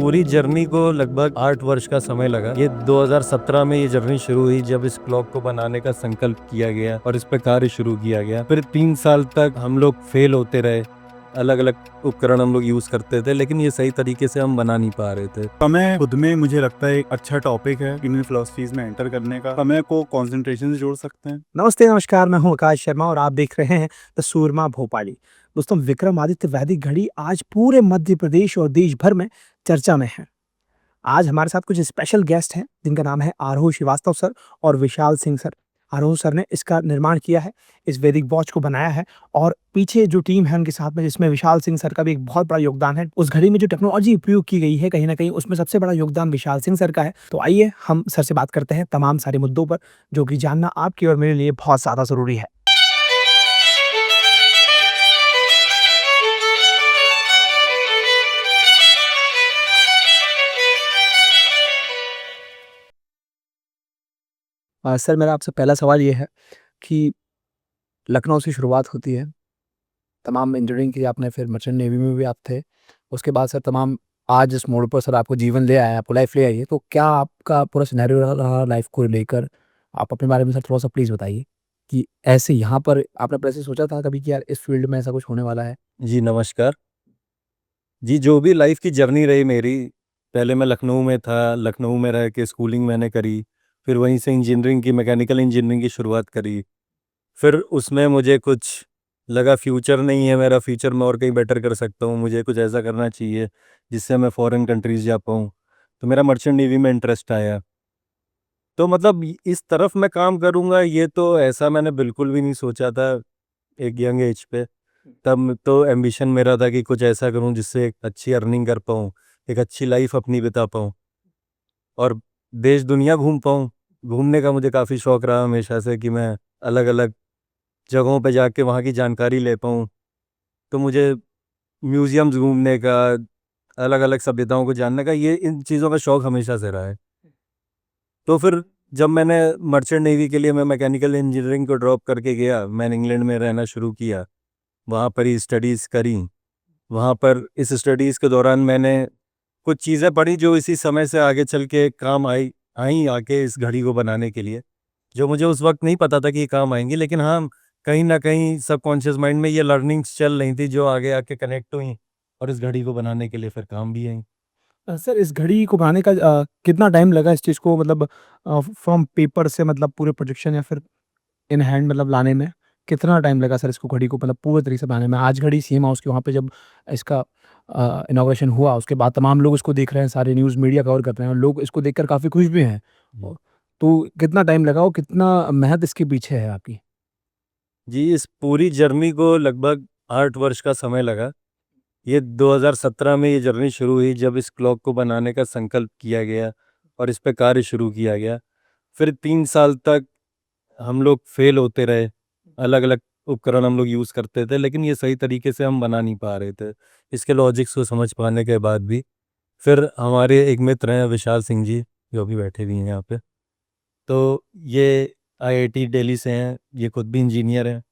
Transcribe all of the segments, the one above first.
पूरी जर्नी को लगभग 8 वर्ष का समय लगा। ये 2017 में ये जर्नी शुरू हुई जब इस क्लॉक को बनाने का संकल्प किया गया और इस पे कार्य शुरू किया गया। फिर 3 साल तक हम लोग फेल होते रहे, अलग अलग उपकरण हम लोग यूज करते थे, लेकिन ये सही तरीके से हम बना नहीं पा रहे थे। समय खुद में मुझे लगता है एक अच्छा टॉपिक है इन फिलोसफीज में एंटर करने का। समय को कंसंट्रेशन से जोड़ सकते हैं। नमस्ते, नमस्कार। मैं हूं आकाश शर्मा और आप देख रहे हैं द सूरमा भोपाली। दोस्तों, विक्रमादित्य वैदिक घड़ी आज पूरे मध्य प्रदेश और देश भर में चर्चा में है। आज हमारे साथ कुछ स्पेशल गेस्ट हैं जिनका नाम है आरोह श्रीवास्तव सर और विशाल सिंह सर। आरोह सर ने इसका निर्माण किया है, इस वैदिक वॉच को बनाया है, और पीछे जो टीम है उनके साथ में, जिसमें विशाल सिंह सर का भी एक बहुत बड़ा योगदान है। उस घड़ी में जो टेक्नोलॉजी उपयोग की गई है, कहीं ना कहीं उसमें सबसे बड़ा योगदान विशाल सिंह सर का है। तो आइए हम सर से बात करते हैं तमाम सारे मुद्दों पर, जो कि जानना आपकी और मेरे लिए बहुत ज्यादा जरूरी है। सर, मेरा आपसे पहला सवाल ये है कि लखनऊ से शुरुआत होती है, तमाम इंजीनियरिंग की आपने, फिर मर्चेंट नेवी में भी आप थे। उसके बाद सर तमाम आज इस मोड़ पर सर आपको जीवन ले आया, आपको लाइफ ले आई है। तो क्या आपका पूरा सिनेरियो रहा लाइफ को लेकर? आप अपने बारे में सर थोड़ा-सा प्लीज़ बताइए कि ऐसे यहाँ पर आपने पहले से सोचा था कभी कि यार इस फील्ड में ऐसा कुछ होने वाला है? जी नमस्कार जी। जो भी लाइफ की जर्नी रही मेरी, पहले मैं लखनऊ में था, लखनऊ में रह के स्कूलिंग मैंने करी, फिर वहीं से इंजीनियरिंग की, मैकेनिकल इंजीनियरिंग की शुरुआत करी। फिर उसमें मुझे कुछ लगा फ्यूचर नहीं है मेरा, फ्यूचर में और कहीं बेटर कर सकता हूँ, मुझे कुछ ऐसा करना चाहिए जिससे मैं फॉरेन कंट्रीज़ जा पाऊँ। तो मेरा मर्चेंट नेवी में इंटरेस्ट आया। तो मतलब इस तरफ मैं काम करूँगा, ये तो ऐसा मैंने बिल्कुल भी नहीं सोचा था एक यंग एज पे। तब तो एम्बिशन मेरा था कि कुछ ऐसा करूँ जिससे एक अच्छी अर्निंग कर पाऊँ, एक अच्छी लाइफ अपनी बिता पाऊँ और देश दुनिया घूम पाऊँ। घूमने का मुझे काफ़ी शौक़ रहा हमेशा से कि मैं अलग अलग जगहों पे जाके वहाँ की जानकारी ले पाऊँ। तो मुझे म्यूज़ियम्स घूमने का, अलग अलग सभ्यताओं को जानने का, ये इन चीज़ों का शौक़ हमेशा से रहा है। तो फिर जब मैंने मर्चेंट नेवी के लिए मैं मैकेनिकल इंजीनियरिंग को ड्रॉप करके गया, मैंने इंग्लैंड में रहना शुरू किया, वहाँ पर ही स्टडीज़ करी। वहाँ पर इस स्टडीज़ के दौरान मैंने कुछ चीज़ें पढ़ी जो इसी समय से आगे चल के काम आई आके इस घड़ी को बनाने के लिए, जो मुझे उस वक्त नहीं पता था कि ये काम आएंगी, लेकिन हाँ, कहीं ना कहीं सबकॉन्शियस माइंड में ये लर्निंग्स चल रही थी जो आगे आके कनेक्ट हुई और इस घड़ी को बनाने के लिए फिर काम भी आई। सर, इस घड़ी को बनाने का कितना टाइम लगा इस चीज़ को, मतलब फ्रॉम पेपर से, मतलब पूरे प्रोजेक्शन या फिर इन हैंड मतलब लाने में कितना टाइम लगा सर इसको, घड़ी को मतलब पूरे तरीके से बनाने में? आज घड़ी सीएम हाउस के वहाँ पे जब इसका इनॉग्रेशन हुआ, उसके बाद तमाम लोग इसको देख रहे हैं, सारे न्यूज़ मीडिया कवर कर रहे हैं और लोग इसको देखकर काफ़ी खुश भी हैं। जी। तो कितना टाइम लगा और कितना मेहनत इसके पीछे है आपकी? जी, इस पूरी जर्नी को लगभग 8 वर्ष का समय लगा। ये 2017 में ये जर्नी शुरू हुई जब इस क्लॉक को बनाने का संकल्प किया गया और इस पे कार्य शुरू किया गया। फिर 3 साल तक हम लोग फेल होते रहे, अलग अलग उपकरण हम लोग यूज़ करते थे, लेकिन ये सही तरीके से हम बना नहीं पा रहे थे। इसके लॉजिक्स को समझ पाने के बाद भी फिर हमारे एक मित्र हैं विशाल सिंह जी, जो अभी बैठे भी हैं यहाँ पे। तो ये आईआईटी दिल्ली से हैं, ये खुद भी इंजीनियर हैं।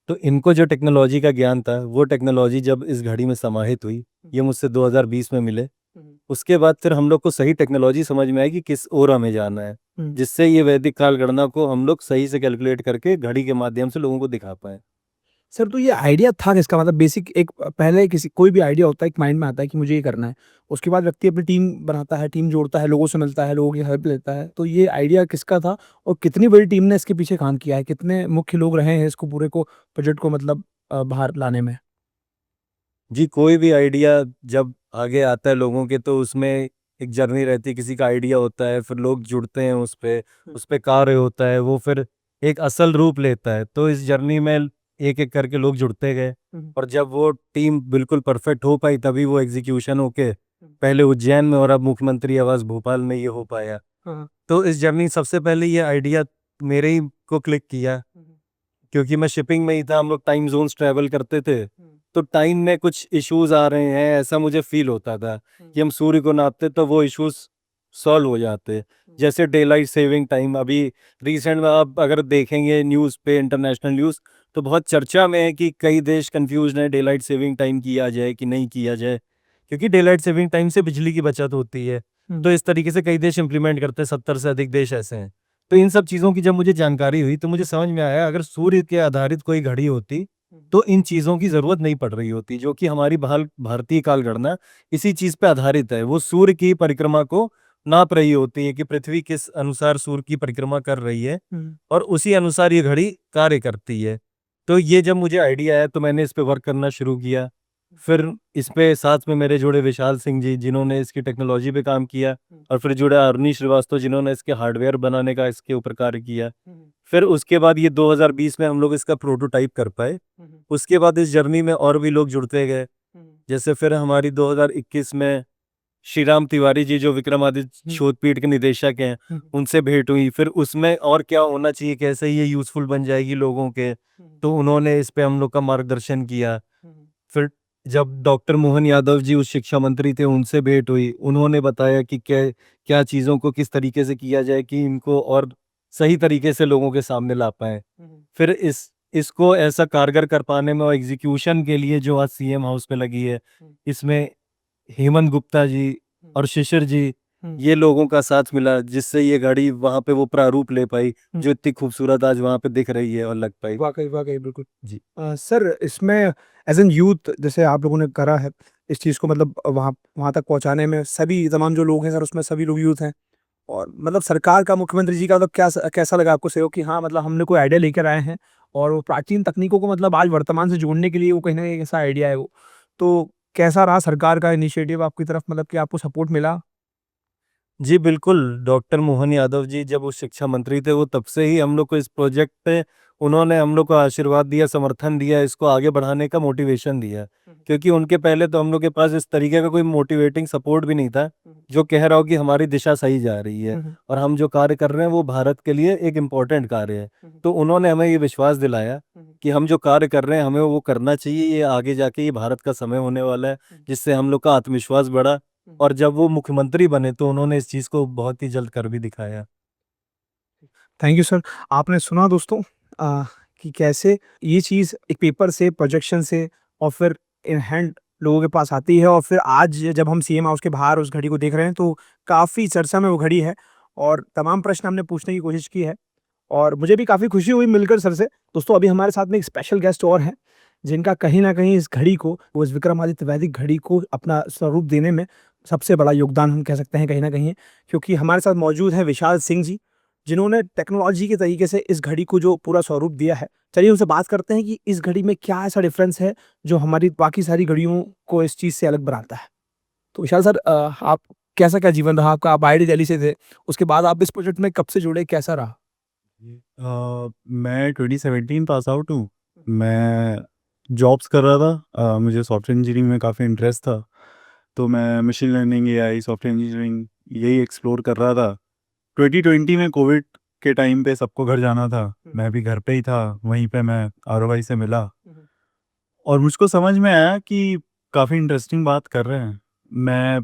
तो इनको जो टेक्नोलॉजी का ज्ञान था, वो टेक्नोलॉजी जब इस घड़ी में समाहित हुई, ये मुझसे 2020 में मिले। उसके बाद फिर हम लोग को सही टेक्नोलॉजी समझ में आई कि किस ओर हमें जाना है, जिससे ये वैदिक काल गणना को हम लोग सही से कैलकुलेट करके घड़ी के माध्यम से लोगों को दिखा पाए। सर, तो ये आइडिया था किसका? मतलब बेसिक एक पहले किसी कोई भी आइडिया होता है, एक माइंड में आता है कि मुझे ये करना है। उसके बाद व्यक्ति अपनी टीम बनाता है, टीम जोड़ता है, लोगों से मिलता है, लोगों की हेल्प लेता है। तो ये आइडिया किसका था और कितनी बड़ी टीम ने इसके पीछे काम किया है? कितने मुख्य लोग रहे हैं इसको पूरे को, प्रोजेक्ट को मतलब बाहर लाने में? जी, कोई भी आइडिया जब आगे आता है लोगों के, तो उसमें एक जर्नी रहती है। किसी का आइडिया होता है, फिर लोग जुड़ते हैं उस पे कार्य होता है, वो फिर एक असल रूप लेता है। तो इस जर्नी में एक-एक करके लोग जुड़ते गए और जब वो टीम बिल्कुल परफेक्ट हो पाई, तभी वो एग्जीक्यूशन होके पहले उज्जैन में और अब मुख्यमंत्री आवास भोपाल में ये हो पाया। तो इस जर्नी सबसे पहले ये आइडिया मेरे ही को क्लिक किया, क्योंकि मैं शिपिंग में ही था, हम लोग टाइम जोन्स ट्रैवल करते थे, तो टाइम में कुछ इश्यूज आ रहे हैं ऐसा मुझे फील होता था कि हम सूर्य को नापते तो वो इश्यूज सॉल्व हो जाते। जैसे डे लाइट सेविंग टाइम, अभी रिसेंट में आप अगर देखेंगे न्यूज़ पे, इंटरनेशनल न्यूज़, तो बहुत चर्चा में है कि कई देश कंफ्यूज हैं डे लाइट सेविंग टाइम किया जाए कि नहीं किया जाए, क्योंकि डे लाइट सेविंग टाइम से बिजली की बचत होती है। तो इस तरीके से कई देश इंप्लीमेंट करते हैं, 70 से अधिक देश ऐसे हैं। तो इन सब चीज़ों की जब मुझे जानकारी हुई तो मुझे समझ में आया अगर सूर्य के आधारित कोई घड़ी होती तो इन चीज़ों की ज़रूरत नहीं पड़ रही होती, जो कि हमारी भारतीय कालगणना इसी चीज़ पे आधारित है। वो सूर्य की परिक्रमा को नाप रही होती है कि पृथ्वी किस अनुसार सूर्य की परिक्रमा कर रही है और उसी अनुसार ये घड़ी कार्य करती है। तो ये जब मुझे आइडिया आया तो मैंने इस पे वर्क करना शुरू किया। फिर इस पे साथ में मेरे जुड़े विशाल सिंह जी जिन्होंने इसकी टेक्नोलॉजी पे काम किया और फिर जुड़ा अरुणी श्रीवास्तव जिन्होंने इसके हार्डवेयर बनाने का इसके ऊपर कार्य किया। फिर उसके बाद ये 2020 में हम लोग इसका प्रोटोटाइप कर पाए। उसके बाद इस जर्नी में और भी लोग जुड़ते गए। जैसे फिर हमारी 2021 में श्री राम तिवारी जी जो विक्रमादित्य शोधपीठ के निदेशक हैं उनसे भेंट हुई। फिर उसमें और क्या होना चाहिए, कैसे ये यूजफुल बन जाएगी लोगों के, तो उन्होंने इस पे हम लोग का मार्गदर्शन किया। फिर जब डॉक्टर मोहन यादव जी उस शिक्षा मंत्री थे उनसे भेंट हुई, उन्होंने बताया कि क्या क्या चीज़ों को किस तरीके से किया जाए कि इनको और सही तरीके से लोगों के सामने ला पाए। फिर इसको ऐसा कारगर कर पाने में और एग्जीक्यूशन के लिए जो आज सीएम हाउस में लगी है, इसमें हेमंत गुप्ता जी और शिशिर जी ये लोगों का साथ मिला, जिससे ये गाड़ी वहां पे वो प्रारूप ले पाई जो इतनी खूबसूरत आज वहां पे दिख रही है और लग पाई। वाकई वाकई बिल्कुल जी। सर इसमें एज एन यूथ जैसे आप लोगों ने करा है इस चीज़ को मतलब वहाँ वहाँ तक पहुँचाने में सभी तमाम जो लोग हैं सर उसमें सभी लोग यूथ हैं और मतलब सरकार का मुख्यमंत्री जी का मतलब क्या कैसा लगा आपको सहयोग कि हाँ मतलब हमने कोई आइडिया लेकर आए हैं और वो प्राचीन तकनीकों को मतलब आज वर्तमान से जोड़ने के लिए वो कहीं ना कहीं ऐसा आइडिया है वो तो कैसा रहा सरकार का इनिशिएटिव आपकी तरफ मतलब कि आपको सपोर्ट मिला? जी, बिल्कुल, डॉक्टर मोहन यादव जी जब वो शिक्षा मंत्री थे, वो तब से ही हम लोग को इस प्रोजेक्ट पे उन्होंने हम लोग को आशीर्वाद दिया, समर्थन दिया, इसको आगे बढ़ाने का मोटिवेशन दिया। क्योंकि उनके पहले तो हम लोग के पास इस तरीके का कोई मोटिवेटिंग सपोर्ट भी नहीं था, जो कह रहा हो कि हमारी दिशा सही जा रही है और हम जो कार्य कर रहे हैं, वो भारत के लिए एक इम्पोर्टेंट कार्य है। तो उन्होंने हमें ये विश्वास दिलाया कि हम जो कार्य कर रहे हैं, हमें वो करना चाहिए, ये आगे जाके ये भारत का समय होने वाला है, जिससे हम लोग का आत्मविश्वास बढ़ा। और जब वो मुख्यमंत्री बने तो उन्होंने इस चीज़ को बहुत ही जल्द कर भी दिखाया। Thank you sir. आपने सुना दोस्तों कि कैसे ये चीज़ एक पेपर से प्रोजेक्शन से और फिर इन हैंड लोगों के पास आती है और फिर आज जब हम सीएम हाउस के बाहर उस घड़ी को देख रहे हैं तो काफ़ी चर्चा में वो घड़ी है और तमाम प्रश्न हमने पूछने की कोशिश की है और मुझे भी काफ़ी खुशी हुई मिलकर सर से। दोस्तों अभी हमारे साथ में एक स्पेशल गेस्ट और हैं जिनका कहीं न कहीं इस घड़ी को वो इस विक्रमादित्य वैदिक घड़ी को अपना स्वरूप देने में सबसे बड़ा योगदान हम कह सकते हैं कहीं न कहीं है। क्योंकि हमारे साथ मौजूद हैं विशाल सिंह जी, जिन्होंने टेक्नोलॉजी के तरीके से इस घड़ी को जो पूरा स्वरूप दिया है। चलिए उनसे बात करते हैं कि इस घड़ी में क्या ऐसा डिफरेंस है जो हमारी बाकी सारी घड़ियों को इस चीज़ से अलग बनाता है? तो विशाल सर आप कैसा क्या जीवन रहा आपका? आप आईआईटी दिल्ली से थे, उसके बाद आप इस प्रोजेक्ट में कब से जुड़े, कैसा रहा? मैं 2017 पास आउट हूँ। मैं जॉब्स कर रहा था। मुझे सॉफ्टवेयर इंजीनियरिंग में काफ़ी इंटरेस्ट था, तो मैं machine learning, AI, software engineering यही एक्सप्लोर कर रहा था। 2020 में कोविड के टाइम पे सबको घर जाना था, मैं भी घर पे ही था। वहीं पे मैं आरओआई से मिला और मुझको समझ में आया कि काफ़ी इंटरेस्टिंग बात कर रहे हैं। मैं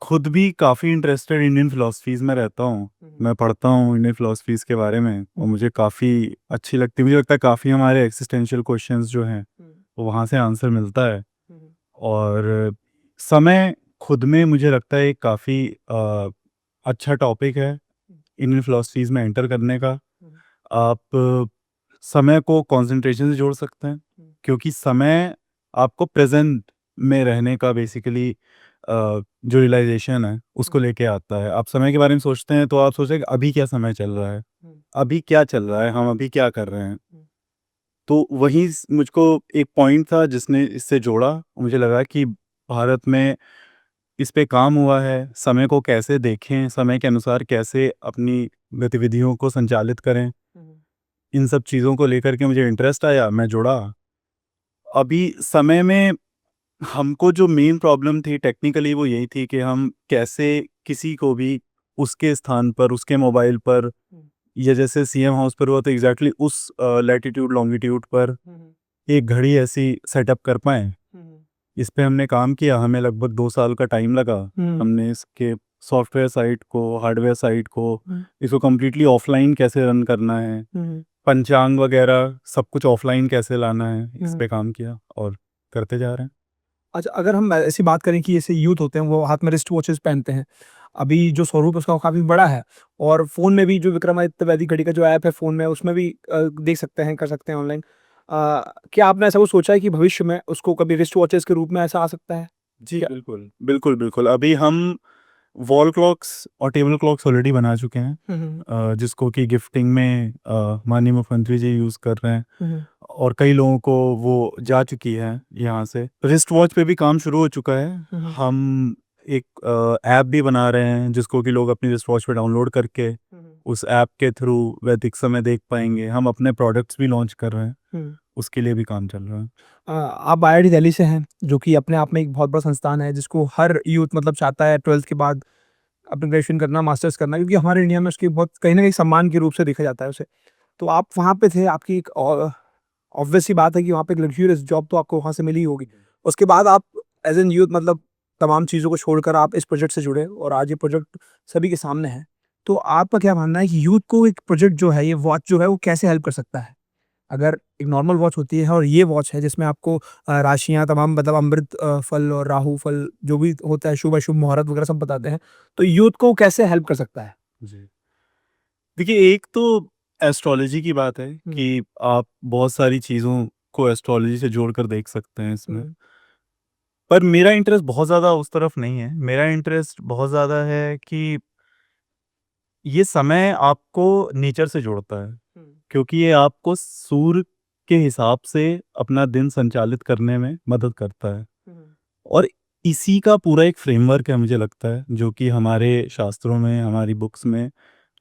खुद भी काफ़ी इंटरेस्टेड इंडियन फ़िलॉसफ़ीज़ में रहता हूँ। मैं पढ़ता हूँ इंडियन फ़िलॉसफ़ीज़ के बारे में और मुझे काफ़ी अच्छी लगती है। मुझे लगता है काफ़ी हमारे एक्सिस्टेंशियल क्वेश्चंस जो हैं, वो वहाँ से आंसर मिलता है। और समय खुद में मुझे लगता है एक काफ़ी अच्छा टॉपिक है इंडियन फ़िलॉसफ़ीज़ में एंटर करने का। आप समय को कंसंट्रेशन से जोड़ सकते हैं, क्योंकि समय आपको प्रेज़ेंट में रहने का बेसिकली जो रियलाइज़ेशन है, उसको लेके आता है। आप समय के बारे में सोचते हैं, तो आप सोचते हैं कि अभी क्या समय चल रहा है? अभी क्या चल रहा है? हम अभी क्या कर रहे हैं? तो वही मुझको एक पॉइंट था जिसने इससे जोड़ा। मुझे लगा कि भारत में इस पे काम हुआ है, समय को कैसे देखें, समय के अनुसार कैसे अपनी गतिविधियों को संचालित करें। इन सब चीज़ों को लेकर के मुझे इंटरेस्ट आया, मैं जुड़ा। अभी समय में हमको जो मेन प्रॉब्लम थी टेक्निकली वो यही थी कि हम कैसे किसी को भी उसके स्थान पर, उसके मोबाइल पर या जैसे सीएम हाउस पर हुआ तो एग्जैक्टली उस लैटिट्यूड लॉन्गिट्यूड पर एक घड़ी ऐसी सेटअप कर पाएँ। इस पे हमने काम किया, हमें लगभग 2 साल का टाइम लगा। हमने इसके सॉफ्टवेयर साइट को, हार्डवेयर साइट को, इसको कंप्लीटली ऑफलाइन कैसे रन करना है, पंचांग वगैरह सब कुछ ऑफलाइन कैसे लाना है, इस पे काम किया और करते जा रहे हैं। अच्छा, अगर हम ऐसी बात करें कि ऐसे यूथ होते हैं वो हाथ में रिस्ट वॉचेस पहनते हैं। अभी जो स्वरूप है उसका काफ़ी बड़ा है और फ़ोन में भी जो विक्रमादित्य वैदिक घड़ी का जो ऐप है फ़ोन में उसमें भी देख सकते हैं, कर सकते हैं ऑनलाइन। क्या आपने ऐसा कुछ सोचा है कि भविष्य में उसको कभी रिस्ट वॉचेस के रूप में ऐसा आ सकता है? जी, क्या बिल्कुल। बिल्कुल, बिल्कुल। अभी हम वॉल क्लॉक्स और टेबल क्लॉक्स ऑलरेडी बना चुके हैं, हुँ, हुँ, जिसको कि गिफ्टिंग में माननीय मुख्यमंत्री जी यूज़ कर रहे हैं हुँ, और कई लोगों को वो जा चुकी है यहाँ से। रिस्ट वॉच पे भी काम शुरू हो चुका है। हुँ, हुँ, हम एक ऐप भी बना रहे हैं जिसको कि लोग अपनी रिस्ट वॉच पे डाउनलोड करके हुँ, उस ऐप के थ्रू वैदिक समय देख पाएँगे। हम अपने प्रोडक्ट्स भी लॉन्च कर रहे हैं, हुँ। उसके लिए भी काम चल रहा है। आप आईआईटी दिल्ली से हैं, जो कि अपने आप में एक बहुत बड़ा संस्थान है जिसको हर यूथ मतलब चाहता है 12th के बाद अपना ग्रेजुएशन करना, मास्टर्स करना क्योंकि हमारे इंडिया में उसकी बहुत कहीं न कहीं सम्मान के रूप से देखा जाता है उसे। तो आप वहाँ पे थे, आपकी एक ऑब्वियस सी बात है कि वहाँ पे एक लग्ज़रियस जॉब तो आपको वहाँ से मिली ही होगी। उसके बाद आप एज़ एन यूथ मतलब तमाम चीज़ों को छोड़कर आप इस प्रोजेक्ट से जुड़े और आज ये प्रोजेक्ट सभी के सामने है। तो आपका क्या मानना है कि यूथ को एक प्रोजेक्ट जो है, ये वॉच जो है, वो कैसे हेल्प कर सकता है? अगर एक नॉर्मल वॉच होती है और ये वॉच है जिसमें आपको राशियाँ तमाम मतलब अमृत फल और राहु फल जो भी होता है, शुभ-अशुभ मुहूर्त वगैरह सब बताते हैं। तो यूथ को कैसे हेल्प कर सकता है? जी। देखिए, एक तो एस्ट्रोलॉजी की बात है हुँ, कि आप बहुत सारी चीज़ों को एस्ट्रोलॉजी से जोड़कर देख सकते हैं इसमें। हुँ, पर मेरा इंटरेस्ट बहुत ज़्यादा उस तरफ नहीं है। मेरा इंटरेस्ट बहुत ज़्यादा है कि ये समय आपको नेचर से जोड़ता है, हुँ, क्योंकि ये आपको सूर्य के हिसाब से अपना दिन संचालित करने में मदद करता है। हुँ, और इसी का पूरा एक फ्रेमवर्क है मुझे लगता है, जो कि हमारे शास्त्रों में, हमारी बुक्स में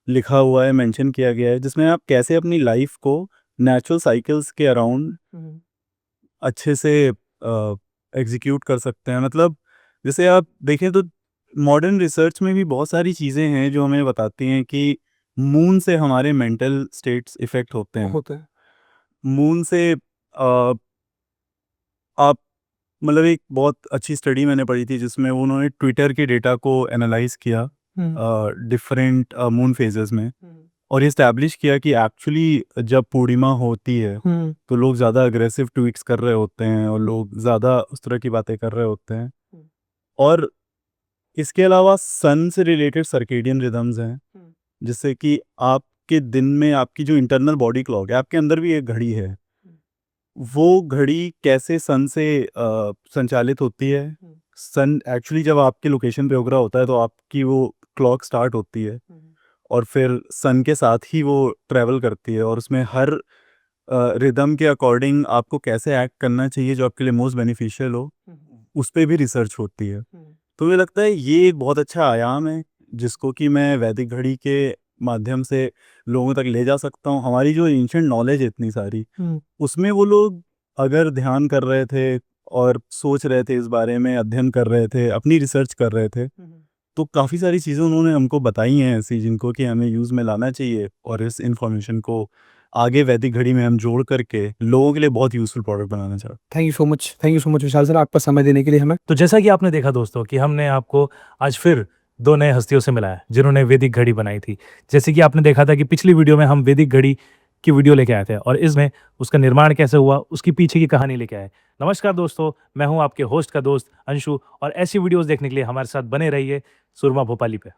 लिखा हुआ है, मेंशन किया गया है, जिसमें आप कैसे अपनी लाइफ को नेचुरल साइकिल्स के अराउंड हुँ, अच्छे से एग्जीक्यूट कर सकते हैं। मतलब जैसे आप देखें तो मॉडर्न रिसर्च में भी बहुत सारी चीज़ें हैं जो हमें बताती हैं कि मून से हमारे मेंटल स्टेट्स इफ़ेक्ट होते हैं। होता है। मून से आप मतलब एक बहुत अच्छी स्टडी मैंने पढ़ी थी जिसमें उन्होंने ट्विटर के डेटा को एनालाइज़ किया हुँ, डिफरेंट मून फेजेस में हुँ, और ये एस्टैब्लिश किया कि एक्चुअली जब पूर्णिमा होती है हुँ, तो लोग ज़्यादा अग्रेसिव ट्वीट्स कर रहे होते हैं और लोग ज़्यादा उस तरह की बातें कर रहे होते हैं। हुँ, और इसके अलावा सन से रिलेटेड सर्केडियन रिदम्स हैं, हुँ, जिससे कि आपके दिन में आपकी जो इंटरनल बॉडी क्लॉक है, आपके अंदर भी एक घड़ी है। हुँ, वो घड़ी कैसे सन से संचालित होती है। हुँ, सन एक्चुअली जब आपके लोकेशन पे उग रहा होता है तो आपकी वो क्लॉक स्टार्ट होती है हुँ, और फिर सन के साथ ही वो ट्रैवल करती है और उसमें हर रिदम के अकॉर्डिंग आपको कैसे एक्ट करना चाहिए जो आपके लिए मोस्ट बेनिफिशियल हो, हुँ, उस पे भी रिसर्च होती है। हुँ, तो मुझे लगता है ये एक बहुत अच्छा आयाम है जिसको कि मैं वैदिक घड़ी के माध्यम से लोगों तक ले जा सकता हूँ। हमारी जो एंशिएंट नॉलेज है इतनी सारी, हुँ, उसमें वो लोग अगर ध्यान कर रहे थे और सोच रहे थे इस बारे में, अध्ययन कर रहे थे, अपनी रिसर्च कर रहे थे, हुँ। तो काफ़ी सारी चीज़ें उन्होंने हमको बताई हैं ऐसी जिनको कि हमें यूज़ में लाना चाहिए और इस इन्फॉर्मेशन को आगे वैदिक घड़ी में हम जोड़ करके लोगों के लिए बहुत यूज़फुल प्रोडक्ट बनाना चाहते हैं। Thank you so much Vishal sir आपका समय देने के लिए हमें। तो जैसा कि आपने देखा दोस्तों कि हमने आपको आज फिर 2 नए हस्तियों से मिलाया जिन्होंने वैदिक घड़ी बनाई थी। जैसे कि आपने देखा था कि पिछली वीडियो में हम वैदिक घड़ी की वीडियो लेके आए थे और इसमें उसका निर्माण कैसे हुआ, उसकी पीछे की कहानी लेके आए। नमस्कार दोस्तों, मैं हूँ आपके होस्ट का दोस्त अंशु और ऐसी वीडियोज़ देखने के लिए हमारे साथ बने रहिए सुरमा भोपाली पे।